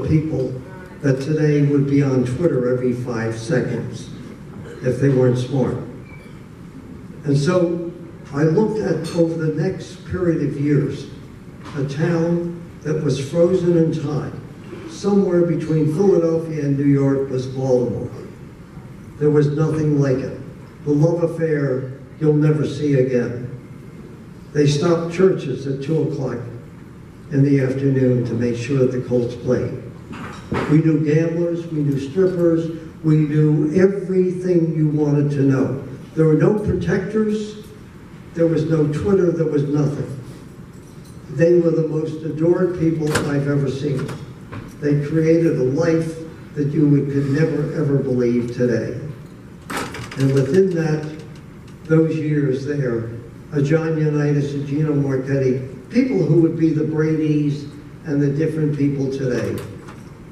the people that today would be on Twitter every 5 seconds if they weren't smart. And so I looked at, over the next period of years, a town that was frozen in time. Somewhere between Philadelphia and New York was Baltimore. There was nothing like it. The love affair you'll never see again. They stopped churches at 2 o'clock in the afternoon to make sure that the Colts played. We knew gamblers, we knew strippers, we knew everything you wanted to know. There were no protectors, there was no Twitter, there was nothing. They were the most adored people I've ever seen. They created a life that you could never ever believe today. And within those years there, a John Unitas, a Gino Marchetti, people who would be the Bradys and the different people today,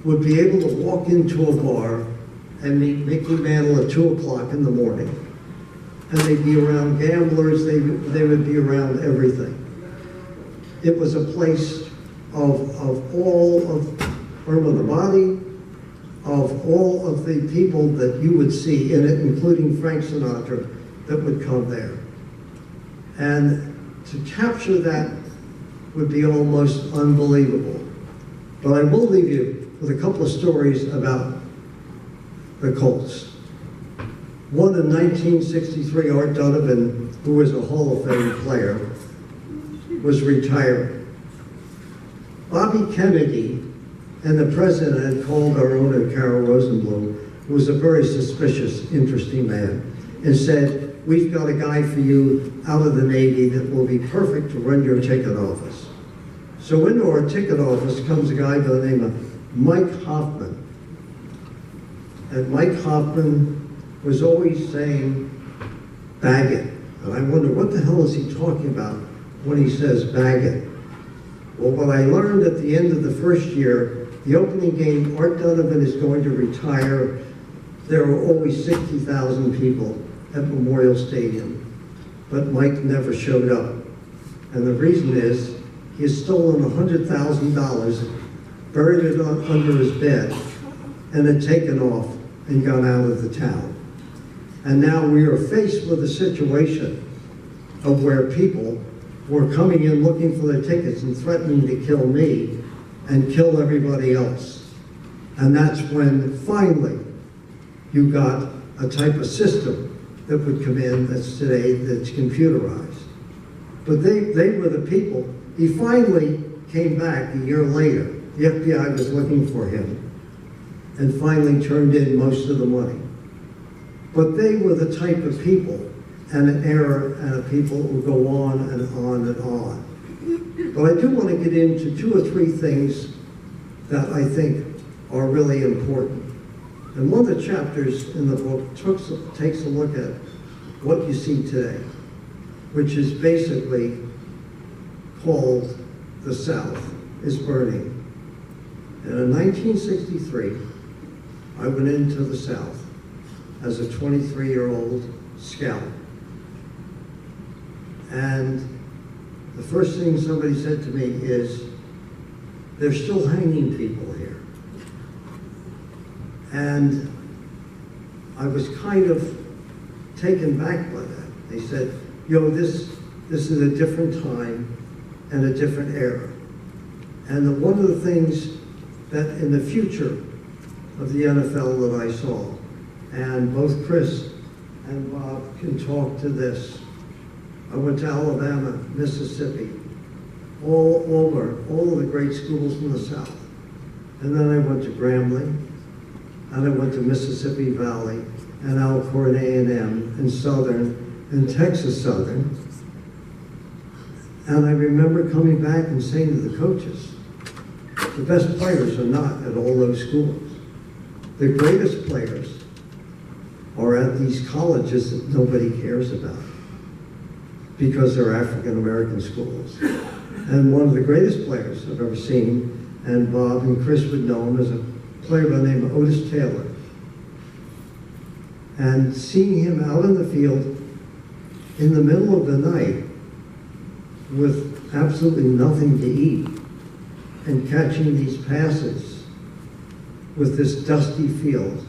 would be able to walk into a bar and meet Mickey Mantle at 2 o'clock in the morning. And they'd be around gamblers, they would be around everything. It was a place of all of Irma the Body, of all of the people that you would see in it, including Frank Sinatra, that would come there. And to capture that would be almost unbelievable. But I will leave you with a couple of stories about the Colts. One in 1963, Art Donovan, who was a Hall of Fame player, was retiring. Bobby Kennedy and the president had called our owner, Carol Rosenblum, who was a very suspicious, interesting man, and said, "We've got a guy for you out of the Navy that will be perfect to run your ticket office." So into our ticket office comes a guy by the name of Mike Hoffman. And Mike Hoffman was always saying, "Bag it." And I wonder, what the hell is he talking about when he says bag it? Well, what I learned at the end of the first year, the opening game, Art Donovan is going to retire. There were always 60,000 people at Memorial Stadium, but Mike never showed up. And the reason is, he had stolen $100,000, buried it under his bed, and had taken off and gone out of the town. And now we are faced with a situation of where people were coming in looking for their tickets and threatening to kill me and kill everybody else. And that's when finally you got a type of system that would come in that's today, that's computerized. But they were the people. He finally came back a year later. The FBI was looking for him and finally turned in most of the money. But they were the type of people and an era and a people who go on and on and on. But I do want to get into 2 or 3 things that I think are really important. And one of the chapters in the book takes a look at what you see today, which is basically called "The South is Burning." And in 1963, I went into the South as a 23-year-old scout. And the first thing somebody said to me is, "They're still hanging people here." And I was kind of taken back by that. They said, this is a different time and a different era. And one of the things that in the future of the NFL that I saw, and both Chris and Bob can talk to this, I went to Alabama, Mississippi, all of the great schools in the South. And then I went to Grambling, and I went to Mississippi Valley, and Alcorn A&M, and Southern, and Texas Southern. And I remember coming back and saying to the coaches, the best players are not at all those schools. The greatest players are at these colleges that nobody cares about because they're African-American schools. And one of the greatest players I've ever seen, and Bob and Chris would know him, is a player by the name of Otis Taylor. And seeing him out in the field in the middle of the night with absolutely nothing to eat and catching these passes with this dusty field.